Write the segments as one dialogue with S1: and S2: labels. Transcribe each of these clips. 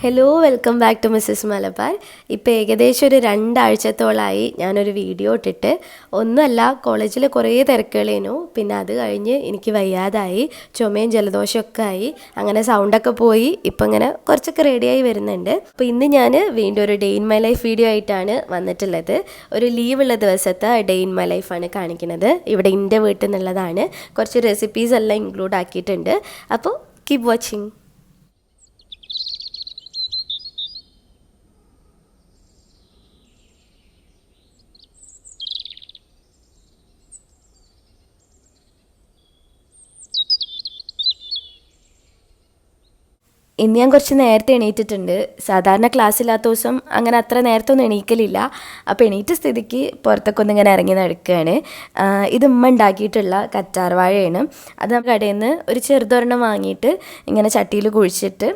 S1: Hello welcome back to Mrs Malabar. ഇപ്പോൾ ഏകദേശം ഒരു 2 ആഴ്ചത്തോളമായി ഞാനൊരു വീഡിയോ ഇട്ടിട്ട്. ഒന്നുമല്ല, കോളേജിൽ കുറേ തിരക്കുകളേനു. പിന്നെ അത് കഴിഞ്ഞ് എനിക്ക് വയ്യാതായി, ചുമയും ജലദോഷമൊക്കെ ആയി. അങ്ങനെ സൗണ്ടൊക്കെ പോയി. ഇപ്പം ഇങ്ങനെ കുറച്ചൊക്കെ റെഡിയായി വരുന്നുണ്ട്. അപ്പോൾ ഇന്ന് ഞാൻ വീണ്ടും ഒരു day in my life video ആയിട്ടാണ് വന്നിട്ടുള്ളത്. ഒരു ലീവുള്ള ദിവസത്തെ ഡേ ഇൻ മൈ ലൈഫാണ് കാണിക്കുന്നത്. ഇവിടെ എൻ്റെ വീട്ടിൽ നിന്നുള്ളതാണ്. കുറച്ച് റെസിപ്പീസ് എല്ലാം ഇൻക്ലൂഡ് ആക്കിയിട്ടുണ്ട്. അപ്പോൾ കീപ് വാച്ചിങ്. ഇന്ന് ഞാൻ കുറച്ച് നേരത്തെ എണീറ്റിട്ടുണ്ട്. സാധാരണ ക്ലാസ്സില്ലാത്ത ദിവസം അങ്ങനെ അത്ര നേരത്തെ ഒന്നും എണീക്കലില്ല. അപ്പോൾ എണീറ്റ സ്ഥിതിക്ക് പുറത്തൊക്കെ ഒന്നിങ്ങനെ ഇറങ്ങി നടക്കുകയാണ്. ഇത് ഉമ്മ ഉണ്ടാക്കിയിട്ടുള്ള കറ്റാർ വാഴയാണ്. അത് നമുക്ക് കടയിൽ നിന്ന് ഒരു ചെറുതൊരെണ്ണം വാങ്ങിയിട്ട് ഇങ്ങനെ ചട്ടിയിൽ കുഴിച്ചിട്ട്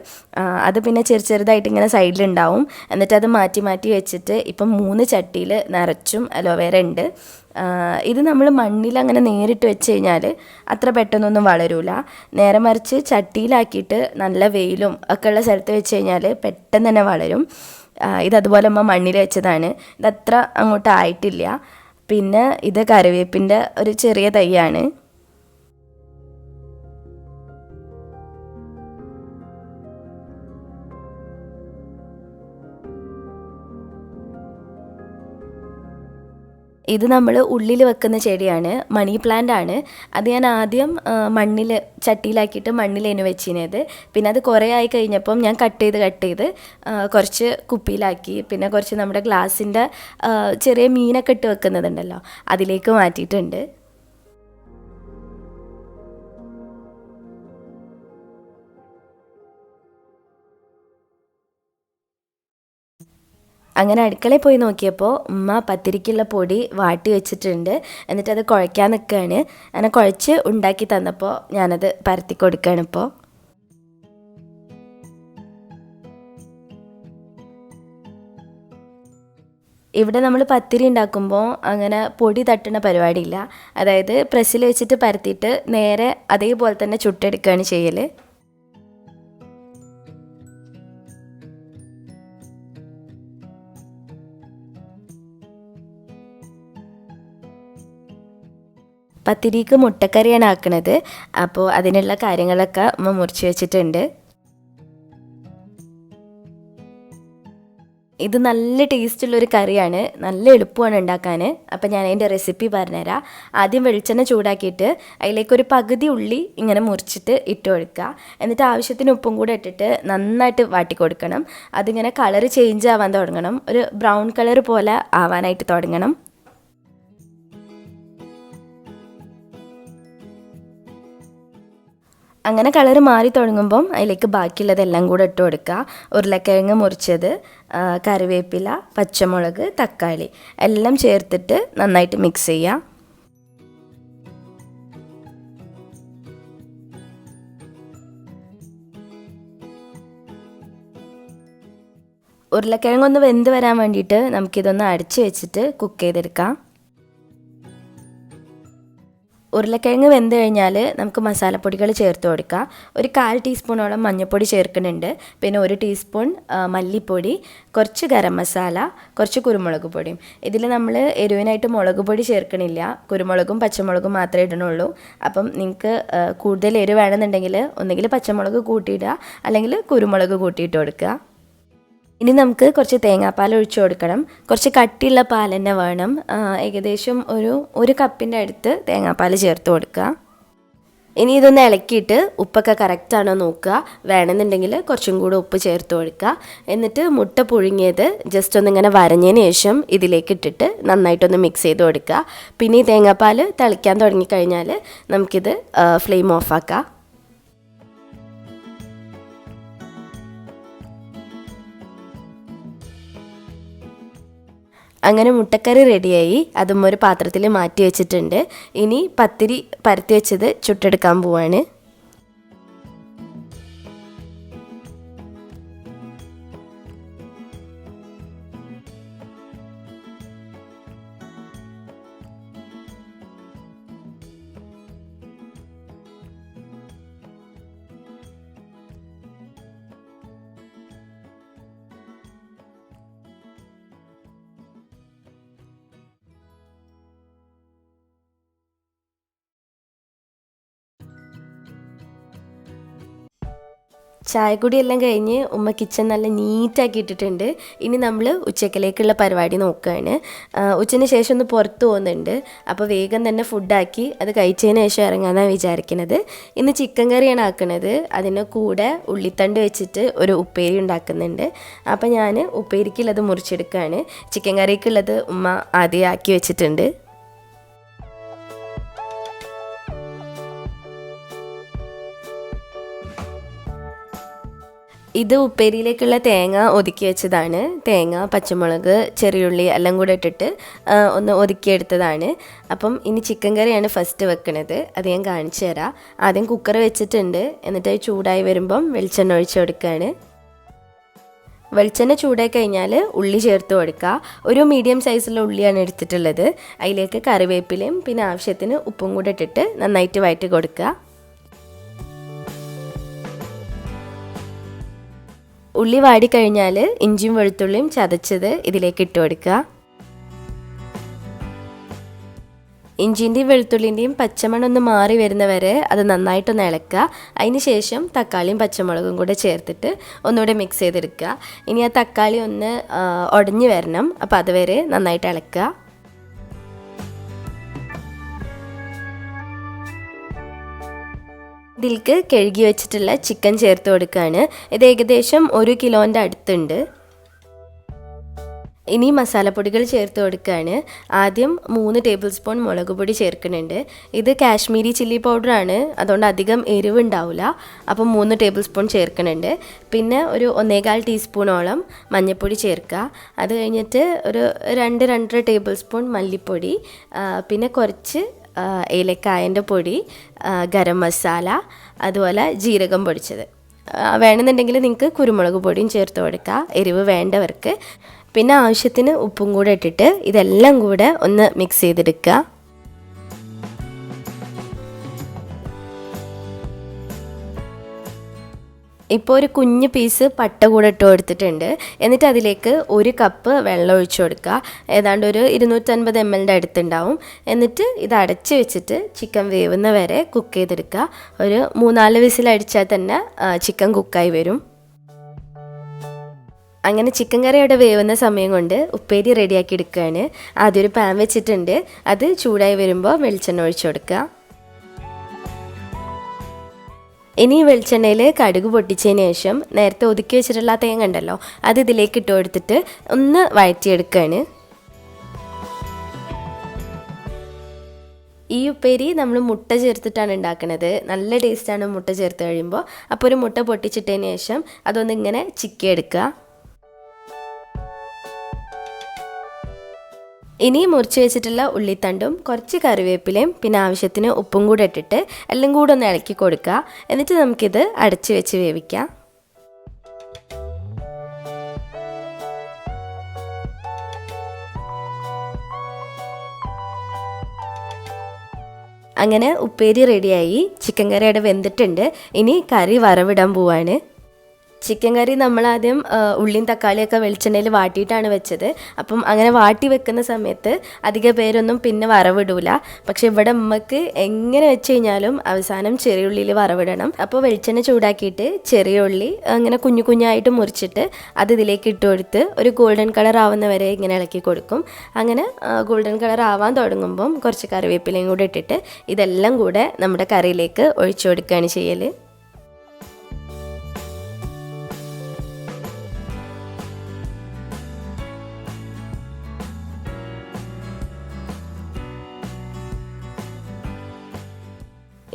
S1: അത് പിന്നെ ചെറുതായിട്ട് ഇങ്ങനെ സൈഡിലുണ്ടാവും. എന്നിട്ട് അത് മാറ്റി മാറ്റി വെച്ചിട്ട് ഇപ്പം 3 ചട്ടിയിൽ നിറച്ചും അലോവേര ഉണ്ട്. ഇത് നമ്മൾ മണ്ണിൽ അങ്ങനെ നേരിട്ട് വെച്ച് കഴിഞ്ഞാൽ അത്ര പെട്ടെന്നൊന്നും വളരൂല. നേരെ മറിച്ച് ചട്ടിയിലാക്കിയിട്ട് നല്ല വെയിലും ഒക്കെ ഉള്ള സ്ഥലത്ത് വെച്ച് കഴിഞ്ഞാൽ പെട്ടെന്ന് തന്നെ വളരും. ഇതതുപോലെ അമ്മ മണ്ണിൽ വെച്ചതാണ്. ഇതത്ര അങ്ങോട്ട് ആയിട്ടില്ല. പിന്നെ ഇത് കറിവേപ്പിൻ്റെ ഒരു ചെറിയ തൈയാണ്. ഇത് നമ്മൾ ഉള്ളിൽ വെക്കുന്ന ചെടിയാണ്, മണി പ്ലാന്റ് ആണ്. അത് ഞാൻ ആദ്യം മണ്ണിൽ ചട്ടിയിലാക്കിയിട്ട് മണ്ണിലേനു വെച്ചിരുന്നത്. പിന്നെ അത് കുറേ ആയി കഴിഞ്ഞപ്പം ഞാൻ കട്ട് ചെയ്ത് കുറച്ച് കുപ്പിയിലാക്കി. പിന്നെ കുറച്ച് നമ്മുടെ ഗ്ലാസിൻ്റെ ചെറിയ മീനൊക്കെ ഇട്ട് വെക്കുന്നതുണ്ടല്ലോ, അതിലേക്ക് മാറ്റിയിട്ടുണ്ട്. അങ്ങനെ അടുക്കളയിൽ പോയി നോക്കിയപ്പോൾ ഉമ്മ പത്തിരിക്കുള്ള പൊടി വാട്ടി വെച്ചിട്ടുണ്ട്. എന്നിട്ട് അത് കുഴയ്ക്കാൻ നിൽക്കുകയാണ്. അങ്ങനെ കുഴച്ച് ഉണ്ടാക്കി തന്നപ്പോൾ ഞാനത് പരത്തി കൊടുക്കുകയാണ്. ഇപ്പോൾ ഇവിടെ നമ്മൾ പത്തിരി ഉണ്ടാക്കുമ്പോൾ അങ്ങനെ പൊടി തട്ടുന്ന പരിപാടിയില്ല. അതായത് പ്രസ്സിൽ വെച്ചിട്ട് പരത്തിയിട്ട് നേരെ അതേപോലെ തന്നെ ചുട്ടെടുക്കുകയാണ് ചെയ്യൽ. പത്തിരിക്ക് മുട്ടക്കറിയാണ് ആക്കുന്നത്. അപ്പോൾ അതിനുള്ള കാര്യങ്ങളൊക്കെ അമ്മ മുറിച്ച് വെച്ചിട്ടുണ്ട്. ഇത് നല്ല ടേസ്റ്റുള്ളൊരു കറിയാണ്, നല്ല എളുപ്പമാണ് ഉണ്ടാക്കാൻ. അപ്പോൾ ഞാൻ അതിൻ്റെ റെസിപ്പി പറഞ്ഞുതരാം. ആദ്യം വെളിച്ചെണ്ണ ചൂടാക്കിയിട്ട് അതിലേക്കൊരു പകുതി ഉള്ളി ഇങ്ങനെ മുറിച്ചിട്ട് ഇട്ട് കൊടുക്കുക. എന്നിട്ട് ആവശ്യത്തിന് ഉപ്പും കൂടെ ഇട്ടിട്ട് നന്നായിട്ട് വാട്ടി കൊടുക്കണം. അതിങ്ങനെ കളറ് ചേഞ്ച് ആവാൻ തുടങ്ങണം, ഒരു ബ്രൗൺ കളർ പോലെ ആവാനായിട്ട് തുടങ്ങണം. അങ്ങനെ കളർ മാറി തുടങ്ങുമ്പം അതിലേക്ക് ബാക്കിയുള്ളതെല്ലാം കൂടെ ഇട്ട് കൊടുക്കുക. ഉരുളക്കിഴങ്ങ് മുറിച്ചത്, കറിവേപ്പില, പച്ചമുളക്, തക്കാളി എല്ലാം ചേർത്തിട്ട് നന്നായിട്ട് മിക്സ് ചെയ്യുക. ഉരുളക്കിഴങ്ങൊന്ന് വെന്ത് വരാൻ വേണ്ടിയിട്ട് നമുക്കിതൊന്ന് അടച്ച് വെച്ചിട്ട് കുക്ക് ചെയ്തെടുക്കാം. ഉരുളക്കിഴങ്ങ് വെന്ത് കഴിഞ്ഞാൽ നമുക്ക് മസാലപ്പൊടികൾ ചേർത്ത് കൊടുക്കാം. ഒരു 1/4 ടീസ്പൂണോളം മഞ്ഞൾപ്പൊടി ചേർക്കുന്നുണ്ട്. പിന്നെ 1 ടീസ്പൂൺ മല്ലിപ്പൊടി, കുറച്ച് ഗരം മസാല, കുറച്ച് കുരുമുളക് പൊടിയും. ഇതിൽ നമ്മൾ എരിവിനായിട്ട് മുളക് പൊടി ചേർക്കണില്ല, കുരുമുളകും പച്ചമുളകും മാത്രമേ ഇടണുള്ളൂ. അപ്പം നിങ്ങൾക്ക് കൂടുതൽ എരിവ് വേണമെന്നുണ്ടെങ്കിൽ ഒന്നുകിൽ പച്ചമുളക് കൂട്ടിയിടുക, അല്ലെങ്കിൽ കുരുമുളക് കൂട്ടിയിട്ട് കൊടുക്കുക. ഇനി നമുക്ക് കുറച്ച് തേങ്ങാപ്പാൽ ഒഴിച്ചു കൊടുക്കണം. കുറച്ച് കട്ടിയുള്ള പാൽ തന്നെ വേണം. ഏകദേശം ഒരു കപ്പിൻ്റെ അടുത്ത് തേങ്ങാപ്പാൽ ചേർത്ത് കൊടുക്കുക. ഇനി ഇതൊന്ന് ഇളക്കിയിട്ട് ഉപ്പൊക്കെ കറക്റ്റാണോ നോക്കുക. വേണമെന്നുണ്ടെങ്കിൽ കുറച്ചും കൂടെ ഉപ്പ് ചേർത്ത് കൊടുക്കുക. എന്നിട്ട് മുട്ട പുഴുങ്ങിയത് ജസ്റ്റ് ഒന്നിങ്ങനെ വരഞ്ഞതിന് ശേഷം ഇതിലേക്ക് ഇട്ടിട്ട് നന്നായിട്ടൊന്ന് മിക്സ് ചെയ്ത് കൊടുക്കുക. പിന്നെ ഈ തേങ്ങാപ്പാൽ തിളയ്ക്കാൻ തുടങ്ങിക്കഴിഞ്ഞാൽ നമുക്കിത് ഫ്ലെയിം ഓഫാക്കാം. അങ്ങനെ മുട്ടക്കറി റെഡിയായി. അതും ഒരു പാത്രത്തിൽ മാറ്റി വെച്ചിട്ടുണ്ട്. ഇനി പത്തിരി പരത്തി വെച്ചത് ചുട്ടെടുക്കാൻ പോവാണ്. ചായക്കുടിയെല്ലാം കഴിഞ്ഞ് ഉമ്മ കിച്ചൺ നല്ല നീറ്റാക്കി ഇട്ടിട്ടുണ്ട്. ഇനി നമ്മൾ ഉച്ചക്കലേക്കുള്ള പരിപാടി നോക്കുകയാണ്. ഉച്ചയ്ക്ക് ശേഷം ഒന്ന് പുറത്ത് പോകുന്നുണ്ട്. അപ്പോൾ വേഗം തന്നെ ഫുഡാക്കി അത് കഴിച്ചതിന് ശേഷം ഇറങ്ങാമെന്നാണ് വിചാരിക്കുന്നത്. ഇന്ന് ചിക്കൻ കറിയാണ് ആക്കുന്നത്. അതിന് കൂടെ ഉള്ളിത്തണ്ട് വെച്ചിട്ട് ഒരു ഉപ്പേരി ഉണ്ടാക്കുന്നുണ്ട്. അപ്പോൾ ഞാൻ ഉപ്പേരിക്കുള്ളത് മുറിച്ചെടുക്കുകയാണ്. ചിക്കൻ കറിക്കുള്ളത് ഉമ്മ ആദ്യം ആക്കി വെച്ചിട്ടുണ്ട്. ഇത് ഉപ്പേരിയിലേക്കുള്ള തേങ്ങ ഒതുക്കി വെച്ചതാണ്. തേങ്ങ, പച്ചമുളക്, ചെറിയുള്ളി എല്ലാം കൂടെ ഇട്ടിട്ട് ഒന്ന് ഒതുക്കിയെടുത്തതാണ്. അപ്പം ഇനി ചിക്കൻ കറിയാണ് ഫസ്റ്റ് വെക്കുന്നത്. അത് ഞാൻ കാണിച്ചു തരാം. ആദ്യം കുക്കർ വെച്ചിട്ടുണ്ട്. എന്നിട്ട് ചൂടായി വരുമ്പം വെളിച്ചെണ്ണ ഒഴിച്ച് കൊടുക്കുകയാണ്. വെളിച്ചെണ്ണ ചൂടായി കഴിഞ്ഞാൽ ഉള്ളി ചേർത്ത് കൊടുക്കുക. ഒരു മീഡിയം സൈസിലുള്ള ഉള്ളിയാണ് എടുത്തിട്ടുള്ളത്. അതിലേക്ക് കറിവേപ്പിലയും പിന്നെ ആവശ്യത്തിന് ഉപ്പും കൂടെ ഇട്ടിട്ട് നന്നായിട്ട് വഴറ്റി കൊടുക്കുക. ഉള്ളി വാടിക്കഴിഞ്ഞാൽ ഇഞ്ചിയും വെളുത്തുള്ളിയും ചതച്ചത് ഇതിലേക്ക് ഇട്ട് കൊടുക്കുക. ഇഞ്ചിൻ്റെയും വെളുത്തുള്ളിൻ്റെയും പച്ചമണം ഒന്ന് മാറി വരുന്നവരെ അത് നന്നായിട്ടൊന്ന് ഇളക്കുക. അതിന് ശേഷം തക്കാളിയും പച്ചമുളകും കൂടെ ചേർത്തിട്ട് ഒന്നുകൂടെ മിക്സ് ചെയ്തെടുക്കുക. ഇനി ആ തക്കാളി ഒന്ന് ഉടഞ്ഞു വരണം. അപ്പോൾ അതുവരെ നന്നായിട്ട് ഇളക്കുക. ഇതിലേക്ക് കഴുകി വെച്ചിട്ടുള്ള ചിക്കൻ ചേർത്ത് കൊടുക്കുകയാണ്. ഇത് ഏകദേശം 1 കിലോൻ്റെ അടുത്തുണ്ട്. ഇനി മസാലപ്പൊടികൾ ചേർത്ത് കൊടുക്കുകയാണ്. ആദ്യം 3 ടേബിൾ സ്പൂൺ മുളക് പൊടി ചേർക്കുന്നുണ്ട്. ഇത് കാശ്മീരി ചില്ലി പൗഡറാണ്, അതുകൊണ്ട് അധികം എരിവ് ഉണ്ടാവില്ല. അപ്പം 3 ടേബിൾ സ്പൂൺ ചേർക്കുന്നുണ്ട്. പിന്നെ ഒരു 1.25 ടീസ്പൂണോളം മഞ്ഞൾപ്പൊടി ചേർക്കുക. അത് കഴിഞ്ഞിട്ട് ഒരു 2-2.5 ടേബിൾ സ്പൂൺ മല്ലിപ്പൊടി, പിന്നെ കുറച്ച് ഏലക്കായൻ്റെ പൊടി, ഗരം മസാല, അതുപോലെ ജീരകം പൊടിച്ചത്. വേണമെന്നുണ്ടെങ്കിൽ നിങ്ങൾക്ക് കുരുമുളക് പൊടിയും ചേർത്ത് കൊടുക്കുക, എരിവ് വേണ്ടവർക്ക്. പിന്നെ ആവശ്യത്തിന് ഉപ്പും കൂടെ ഇട്ടിട്ട് ഇതെല്ലാം കൂടെ ഒന്ന് മിക്സ് ചെയ്തെടുക്കുക. ഇപ്പോൾ ഒരു കുഞ്ഞ് പീസ് പട്ട കൂടെ ഇട്ട് കൊടുത്തിട്ടുണ്ട്. എന്നിട്ട് അതിലേക്ക് 1 കപ്പ് വെള്ളം ഒഴിച്ചു കൊടുക്കുക. ഏതാണ്ട് ഒരു 250 ml അടുത്തുണ്ടാവും. എന്നിട്ട് ഇത് അടച്ച് വെച്ചിട്ട് ചിക്കൻ വേവുന്ന വരെ കുക്ക് ചെയ്തെടുക്കുക. ഒരു 3-4 വിസിലടിച്ചാൽ തന്നെ ചിക്കൻ കുക്കായി വരും. അങ്ങനെ ചിക്കൻ കറി അവിടെ വേവുന്ന സമയം കൊണ്ട് ഉപ്പേരി റെഡിയാക്കി എടുക്കുകയാണ്. ആദ്യം ഒരു പാൻ വെച്ചിട്ടുണ്ട്. അത് ചൂടായി വരുമ്പോൾ വെളിച്ചെണ്ണ ഒഴിച്ചു കൊടുക്കുക. ഇനി വെളിച്ചെണ്ണയിൽ കടുക് പൊട്ടിച്ചതിന് ശേഷം നേരത്തെ ഒതുക്കി വെച്ചിട്ടുള്ള തേങ്ങ ഉണ്ടല്ലോ, അത് ഇതിലേക്ക് ഇട്ട് കൊടുത്തിട്ട് ഒന്ന് വഴറ്റിയെടുക്കുകയാണ്. ഈ ഉപ്പേരി നമ്മൾ മുട്ട ചേർത്തിട്ടാണ് ഉണ്ടാക്കുന്നത്. നല്ല ടേസ്റ്റാണ് മുട്ട ചേർത്ത് കഴിയുമ്പോൾ. അപ്പോൾ ഒരു മുട്ട പൊട്ടിച്ചിട്ടതിന് ശേഷം അതൊന്നിങ്ങനെ ചിക്കിയെടുക്കുക. ഇനി മുറിച്ച് വെച്ചിട്ടുള്ള ഉള്ളിത്തണ്ടും കുറച്ച് കറിവേപ്പിലയും പിന്നെ ആവശ്യത്തിന് ഉപ്പും കൂടെ ഇട്ടിട്ട് എല്ലാം കൂടെ ഒന്ന് ഇളക്കി കൊടുക്കുക. എന്നിട്ട് നമുക്കിത് അടച്ച് വെച്ച് വേവിക്കാം. അങ്ങനെ ഉപ്പേരി റെഡിയായി. ചിക്കൻ കറി അവിടെ വെന്തിട്ടുണ്ട്. ഇനി കറി വറവിടാൻ പോവാണ്. ചിക്കൻ കറി നമ്മളാദ്യം ഉള്ളിയും തക്കാളിയൊക്കെ വെളിച്ചെണ്ണയിൽ വാട്ടിയിട്ടാണ് വെച്ചത്. അപ്പം അങ്ങനെ വാട്ടി വെക്കുന്ന സമയത്ത് അധിക പേരൊന്നും പിന്നെ വറവിടൂല. പക്ഷെ ഇവിടെ ഉമ്മക്ക് എങ്ങനെ വെച്ച് കഴിഞ്ഞാലും അവസാനം ചെറിയ ഉള്ളിയിൽ വറവിടണം. അപ്പോൾ വെളിച്ചെണ്ണ ചൂടാക്കിയിട്ട് ചെറിയ ഉള്ളി അങ്ങനെ കുഞ്ഞു കുഞ്ഞായിട്ട് മുറിച്ചിട്ട് അത് ഇതിലേക്ക് ഇട്ട് കൊടുത്ത് ഒരു ഗോൾഡൻ കളർ ആവുന്നവരെ ഇങ്ങനെ ഇളക്കി കൊടുക്കും. അങ്ങനെ ഗോൾഡൻ കളർ ആവാൻ തുടങ്ങുമ്പം കുറച്ച് കറിവേപ്പിലയും കൂടെ ഇട്ടിട്ട് ഇതെല്ലാം കൂടെ നമ്മുടെ കറിയിലേക്ക് ഒഴിച്ചു കൊടുക്കുകയാണ് ചെയ്യൽ.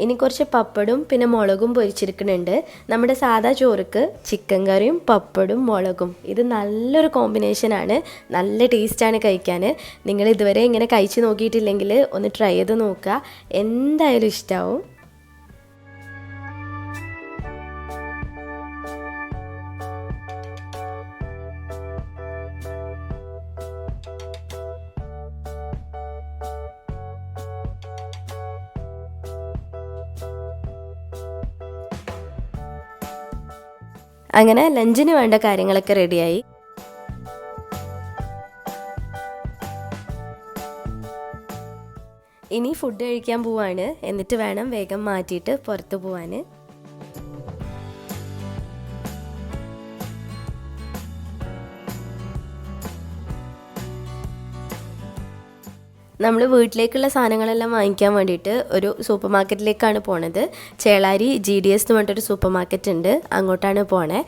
S1: ഇനി കുറച്ച് പപ്പടും പിന്നെ മുളകും പൊരിച്ചെടുക്കുന്നുണ്ട്. നമ്മുടെ സാധാ ചോറുക്ക് ചിക്കൻ കറിയും പപ്പടും മുളകും ഇത് നല്ലൊരു കോമ്പിനേഷനാണ്. നല്ല ടേസ്റ്റാണ് കഴിക്കാൻ. നിങ്ങൾ ഇതുവരെ ഇങ്ങനെ കഴിച്ച് നോക്കിയിട്ടില്ലെങ്കിൽ ഒന്ന് ട്രൈ ചെയ്ത് നോക്കുക, എന്തായാലും ഇഷ്ടമാവും. അങ്ങനെ ലഞ്ചിന് വേണ്ട കാര്യങ്ങളൊക്കെ റെഡിയായി. ഇനി ഫുഡ് കഴിക്കാൻ പോവാണ്. എന്നിട്ട് വേണം വേഗം മാറ്റിയിട്ട് പുറത്ത് പോവാൻ. നമ്മൾ വീട്ടിലേക്കുള്ള സാധനങ്ങളെല്ലാം വാങ്ങിക്കാൻ വേണ്ടിയിട്ട് ഒരു സൂപ്പർ മാർക്കറ്റിലേക്കാണ് പോണത്. ചേളാരി GDS എന്ന് പറഞ്ഞിട്ടൊരു സൂപ്പർ മാർക്കറ്റ് ഉണ്ട്, അങ്ങോട്ടാണ് പോണേ.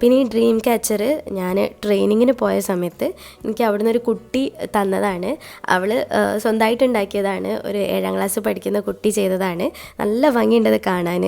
S1: പിന്നെ ഈ ഡ്രീം ക്യാച്ചർ ഞാൻ ട്രെയിനിങ്ങിന് പോയ സമയത്ത് എനിക്ക് അവിടെ നിന്നൊരു കുട്ടി തന്നതാണ്. അവൾ സ്വന്തമായിട്ട് ഉണ്ടാക്കിയതാണ്. ഒരു 7ാം ക്ലാസ് പഠിക്കുന്ന കുട്ടി ചെയ്തതാണ്. നല്ല ഭംഗിയുണ്ടത് കാണാൻ.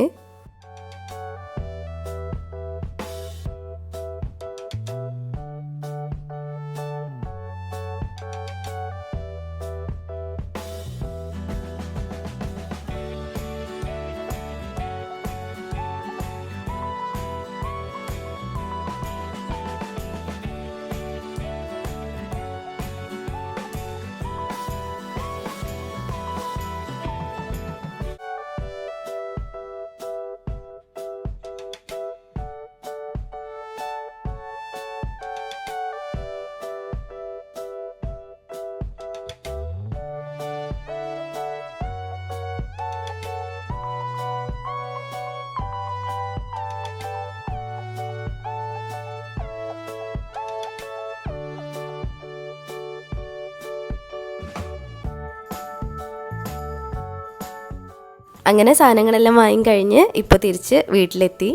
S1: അങ്ങനെ സാധനങ്ങളെല്ലാം വാങ്ങിക്കഴിഞ്ഞ് ഇപ്പോൾ തിരിച്ച് വീട്ടിലെത്തി.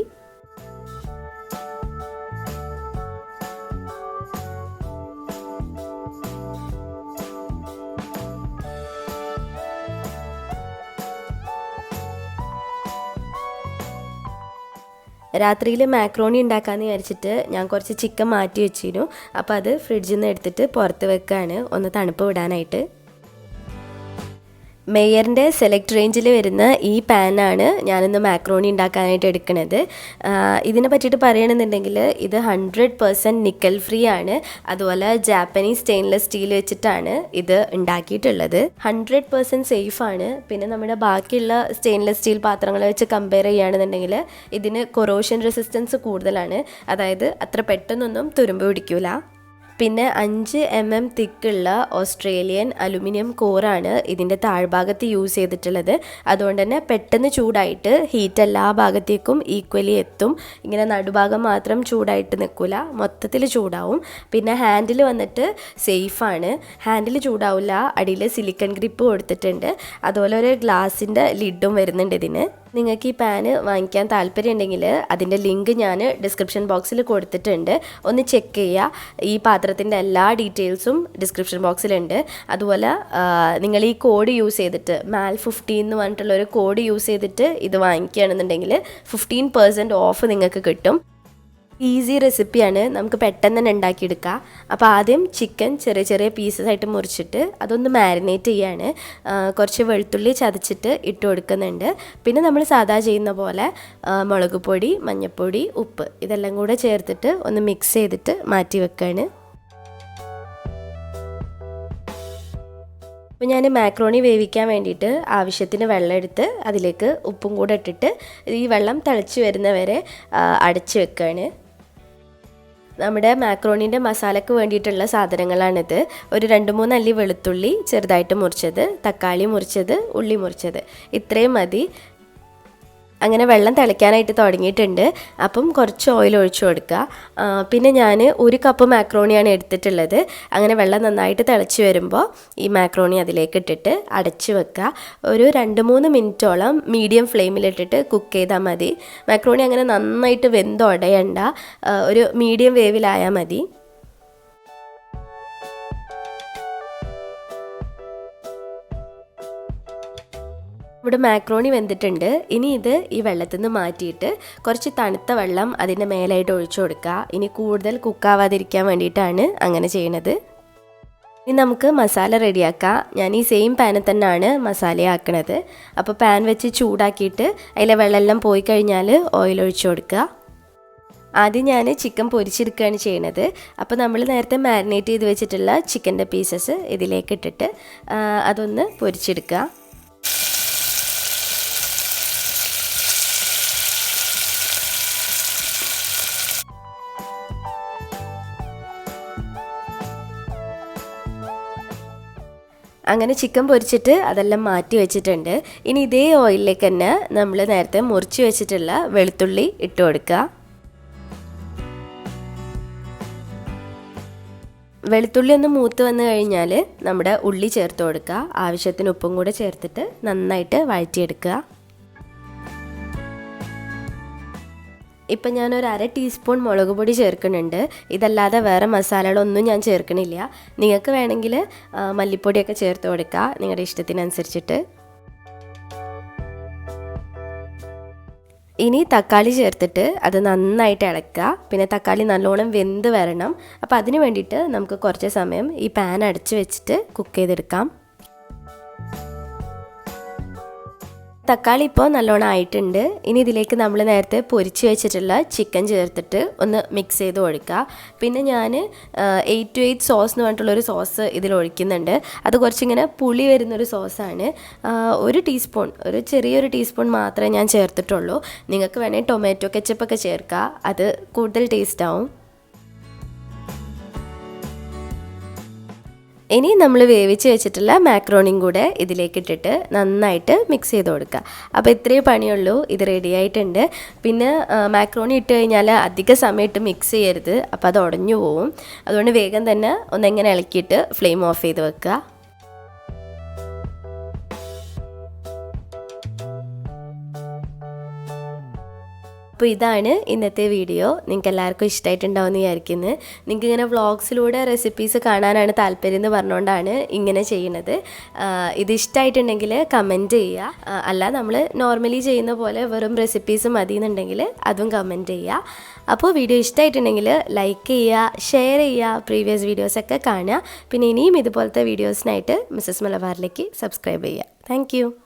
S1: രാത്രിയിൽ മാക്രോണി ഉണ്ടാക്കാമെന്ന് വിചാരിച്ചിട്ട് ഞാൻ കുറച്ച് ചിക്കൻ മാറ്റി വെച്ചിരുന്നു. അപ്പോൾ അത് ഫ്രിഡ്ജിൽ നിന്ന് എടുത്തിട്ട് പുറത്ത് വെക്കുകയാണ്, ഒന്ന് തണുപ്പ് വിടാനായിട്ട്. മേയറിൻ്റെ സെലക്ട് റേഞ്ചിൽ വരുന്ന ഈ പാനാണ് ഞാനിന്ന് മാക്രോണി ഉണ്ടാക്കാനായിട്ട് എടുക്കുന്നത്. ഇതിനെ പറ്റിയിട്ട് പറയുകയാണെന്നുണ്ടെങ്കിൽ ഇത് 100% നിക്കൽ ഫ്രീ ആണ്. അതുപോലെ ജാപ്പനീസ് സ്റ്റെയിൻലെസ് സ്റ്റീൽ വെച്ചിട്ടാണ് ഇത് ഉണ്ടാക്കിയിട്ടുള്ളത്. 100% സേഫാണ്. പിന്നെ നമ്മുടെ ബാക്കിയുള്ള സ്റ്റെയിൻലെസ് സ്റ്റീൽ പാത്രങ്ങളെ വെച്ച് കമ്പയർ ചെയ്യുകയാണെന്നുണ്ടെങ്കിൽ ഇതിന് കൊറോഷൻ റെസിസ്റ്റൻസ് കൂടുതലാണ്. അതായത് അത്ര പെട്ടെന്നൊന്നും തുരുമ്പ് പിടിക്കില്ല. പിന്നെ 5 mm തിക്കുള്ള ഓസ്ട്രേലിയൻ അലുമിനിയം കോറാണ് ഇതിൻ്റെ താഴ്ഭാഗത്ത് യൂസ് ചെയ്തിട്ടുള്ളത്. അതുകൊണ്ട് തന്നെ പെട്ടെന്ന് ചൂടായിട്ട് ഹീറ്റ് എല്ലാ ഭാഗത്തേക്കും ഈക്വലി എത്തും. ഇങ്ങനെ നടുഭാഗം മാത്രം ചൂടായിട്ട് നിൽക്കില്ല, മൊത്തത്തിൽ ചൂടാവും. പിന്നെ ഹാൻഡിൽ വന്നിട്ട് സേഫാണ്, ഹാൻഡിൽ ചൂടാവില്ല. അടിയിൽ സിലിക്കൺ ഗ്രിപ്പ് കൊടുത്തിട്ടുണ്ട്. അതുപോലെ ഒരു ഗ്ലാസിൻ്റെ ലിഡും വരുന്നുണ്ട് ഇതിന്. നിങ്ങൾക്ക് ഈ പാന് വാങ്ങിക്കാൻ താല്പര്യം ഉണ്ടെങ്കിൽ അതിൻ്റെ ലിങ്ക് ഞാൻ ഡിസ്ക്രിപ്ഷൻ ബോക്സിൽ കൊടുത്തിട്ടുണ്ട്, ഒന്ന് ചെക്ക് ചെയ്യുക. ഈ പാത്രത്തിൻ്റെ എല്ലാ ഡീറ്റെയിൽസും ഡിസ്ക്രിപ്ഷൻ ബോക്സിലുണ്ട്. അതുപോലെ നിങ്ങൾ ഈ കോഡ് യൂസ് ചെയ്തിട്ട് MAL15 എന്ന് പറഞ്ഞിട്ടുള്ളൊരു കോഡ് യൂസ് ചെയ്തിട്ട് ഇത് വാങ്ങിക്കുകയാണെന്നുണ്ടെങ്കിൽ 15% ഓഫ് നിങ്ങൾക്ക് കിട്ടും. ഈസി റെസിപ്പിയാണ്, നമുക്ക് പെട്ടെന്ന് തന്നെ ഉണ്ടാക്കിയെടുക്കാം. അപ്പോൾ ആദ്യം ചിക്കൻ ചെറിയ ചെറിയ പീസസ് ആയിട്ട് മുറിച്ചിട്ട് അതൊന്ന് മാരിനേറ്റ് ചെയ്യാണ്. കുറച്ച് വെളുത്തുള്ളി ചതച്ചിട്ട് ഇട്ട് കൊടുക്കുന്നുണ്ട്. പിന്നെ നമ്മൾ സാധാ ചെയ്യുന്ന പോലെ മുളക് പൊടി, മഞ്ഞൾപ്പൊടി, ഉപ്പ് ഇതെല്ലാം കൂടെ ചേർത്തിട്ട് ഒന്ന് മിക്സ് ചെയ്തിട്ട് മാറ്റി വെക്കുകയാണ്. അപ്പോൾ ഞാൻ മാക്രോണി വേവിക്കാൻ വേണ്ടിയിട്ട് ആവശ്യത്തിന് വെള്ളം എടുത്ത് അതിലേക്ക് ഉപ്പും കൂടെ ഇട്ടിട്ട് ഈ വെള്ളം തിളച്ച് വരുന്നവരെ അടച്ച് വെക്കുകയാണ്. നമ്മുടെ മാക്രോണീൻ്റെ മസാലയ്ക്ക് വേണ്ടിയിട്ടുള്ള സാധനങ്ങളാണിത്. ഒരു 2-3 അല്ലി വെളുത്തുള്ളി ചെറുതായിട്ട് മുറിച്ചത്, തക്കാളി മുറിച്ചത്, ഉള്ളി മുറിച്ചത്, ഇത്രയും മതി. അങ്ങനെ വെള്ളം തിളയ്ക്കാനായിട്ട് തുടങ്ങിയിട്ടുണ്ട്. അപ്പം കുറച്ച് ഓയിൽ ഒഴിച്ചു കൊടുക്കുക. പിന്നെ ഞാൻ 1 കപ്പ് മാക്രോണിയാണ് എടുത്തിട്ടുള്ളത്. അങ്ങനെ വെള്ളം നന്നായിട്ട് തിളച്ച് വരുമ്പോൾ ഈ മാക്രോണി അതിലേക്ക് ഇട്ടിട്ട് അടച്ച് വെക്കുക. ഒരു 2-3 മിനിറ്റോളം മീഡിയം ഫ്ലെയിമിലിട്ടിട്ട് കുക്ക് ചെയ്താൽ മതി. മാക്രോണി അങ്ങനെ നന്നായിട്ട് വെന്തുടയണ്ട, ഒരു മീഡിയം വേവിലായാൽ മതി. ഇവിടെ മാക്രോണി വെന്തിട്ടുണ്ട്. ഇനി ഇത് ഈ വെള്ളത്തിൽ നിന്ന് മാറ്റിയിട്ട് കുറച്ച് തണുത്ത വെള്ളം അതിൻ്റെ മേലായിട്ട് ഒഴിച്ചു കൊടുക്കുക. ഇനി കൂടുതൽ കുക്കാവാതിരിക്കാൻ വേണ്ടിയിട്ടാണ് അങ്ങനെ ചെയ്യണത്. ഇനി നമുക്ക് മസാല റെഡിയാക്കാം. ഞാൻ ഈ സെയിം പാനിൽ തന്നെയാണ് മസാല ആക്കണത്. അപ്പോൾ പാൻ വെച്ച് ചൂടാക്കിയിട്ട് അതിലെ വെള്ളമെല്ലാം പോയി കഴിഞ്ഞാൽ ഓയിൽ ഒഴിച്ചു കൊടുക്കുക. ആദ്യം ഞാൻ ചിക്കൻ പൊരിച്ചെടുക്കുകയാണ് ചെയ്യണത്. അപ്പോൾ നമ്മൾ നേരത്തെ മാരിനേറ്റ് ചെയ്ത് വെച്ചിട്ടുള്ള ചിക്കൻ്റെ പീസസ് ഇതിലേക്ക് ഇട്ടിട്ട് അതൊന്ന് പൊരിച്ചെടുക്കുക. അങ്ങനെ ചിക്കൻ പൊരിച്ചിട്ട് അതെല്ലാം മാറ്റി വെച്ചിട്ടുണ്ട്. ഇനി ഇതേ ഓയിലിലേക്ക് തന്നെ നമ്മൾ നേരത്തെ മുറിച്ച് വെച്ചിട്ടുള്ള വെളുത്തുള്ളി ഇട്ട് കൊടുക്കുക. വെളുത്തുള്ളി ഒന്ന് മൂത്ത് വന്നു കഴിഞ്ഞാൽ നമ്മുടെ ഉള്ളി ചേർത്ത് കൊടുക്കുക. ആവശ്യത്തിന് ഉപ്പും കൂടെ ചേർത്തിട്ട് നന്നായിട്ട് വഴറ്റിയെടുക്കുക. ഇപ്പം ഞാനൊരു 1/2 ടീസ്പൂൺ മുളക് പൊടി ചേർക്കുന്നുണ്ട്. ഇതല്ലാതെ വേറെ മസാലകളൊന്നും ഞാൻ ചേർക്കണില്ല. നിങ്ങൾക്ക് വേണമെങ്കിൽ മല്ലിപ്പൊടിയൊക്കെ ചേർത്ത് കൊടുക്കുക നിങ്ങളുടെ ഇഷ്ടത്തിനനുസരിച്ചിട്ട്. ഇനി തക്കാളി ചേർത്തിട്ട് അത് നന്നായിട്ട് ഇളക്കുക. പിന്നെ തക്കാളി നല്ലോണം വെന്ത് വരണം. അപ്പോൾ അതിന് വേണ്ടിയിട്ട് നമുക്ക് കുറച്ച് സമയം ഈ പാൻ അടച്ച് വെച്ചിട്ട് കുക്ക് ചെയ്തെടുക്കാം. തക്കാളി ഇപ്പോൾ നല്ലോണം ആയിട്ടുണ്ട്. ഇനി ഇതിലേക്ക് നമ്മൾ നേരത്തെ പൊരിച്ച് വെച്ചിട്ടുള്ള ചിക്കൻ ചേർത്തിട്ട് ഒന്ന് മിക്സ് ചെയ്ത് ഒഴിക്കുക. പിന്നെ ഞാൻ 8-8 സോസ് എന്ന് പറഞ്ഞിട്ടുള്ളൊരു സോസ് ഇതിൽ ഒഴിക്കുന്നുണ്ട്. അത് കുറച്ചിങ്ങനെ പുളി വരുന്നൊരു സോസാണ്. ഒരു ചെറിയൊരു ടീസ്പൂൺ മാത്രമേ ഞാൻ ചേർത്തിട്ടുള്ളൂ. നിങ്ങൾക്ക് വേണമെങ്കിൽ ടൊമാറ്റോ കെച്ചപ്പൊക്കെ ചേർക്കുക, അത് കൂടുതൽ ടേസ്റ്റ് ആവും. ഇനി നമ്മൾ വേവിച്ച് വെച്ചിട്ടുള്ള മാക്രോണിയും കൂടെ ഇതിലേക്ക് ഇട്ടിട്ട് നന്നായിട്ട് മിക്സ് ചെയ്ത് കൊടുക്കുക. അപ്പോൾ ഇത്രയേ പണിയുള്ളൂ. ഇത് റെഡി ആയിട്ടുണ്ട്. പിന്നെ മാക്രോണി ഇട്ട് കഴിഞ്ഞാൽ അധിക സമയത്ത് മിക്സ് ചെയ്യരുത്, അപ്പോൾ അത് ഉടഞ്ഞു പോവും. അതുകൊണ്ട് വേഗം തന്നെ ഒന്നെങ്ങനെ ഇളക്കിയിട്ട് ഫ്ലെയിം ഓഫ് ചെയ്ത് വെക്കുക. അപ്പോൾ ഇതാണ് ഇന്നത്തെ വീഡിയോ. നിങ്ങൾക്ക് എല്ലാവർക്കും ഇഷ്ടമായിട്ടുണ്ടാവുമെന്ന് വിചാരിക്കുന്നത്. നിങ്ങൾക്ക് ഇങ്ങനെ വ്ളോഗ്സിലൂടെ റെസിപ്പീസ് കാണാനാണ് താല്പര്യം എന്ന് പറഞ്ഞുകൊണ്ടാണ് ഇങ്ങനെ ചെയ്യുന്നത്. ഇത് ഇഷ്ടമായിട്ടുണ്ടെങ്കിൽ കമൻറ്റ് ചെയ്യുക. അല്ല നമ്മൾ നോർമലി ചെയ്യുന്ന പോലെ വെറും റെസിപ്പീസ് മതി എന്നുണ്ടെങ്കിൽ അതും കമൻറ്റ് ചെയ്യുക. അപ്പോൾ വീഡിയോ ഇഷ്ടമായിട്ടുണ്ടെങ്കിൽ ലൈക്ക് ചെയ്യുക, ഷെയർ ചെയ്യുക, പ്രീവിയസ് വീഡിയോസൊക്കെ കാണുക. പിന്നെ ഇനിയും ഇതുപോലത്തെ വീഡിയോസിനായിട്ട് മിസ്സസ് മലബാറിലേക്ക് സബ്സ്ക്രൈബ് ചെയ്യുക. താങ്ക്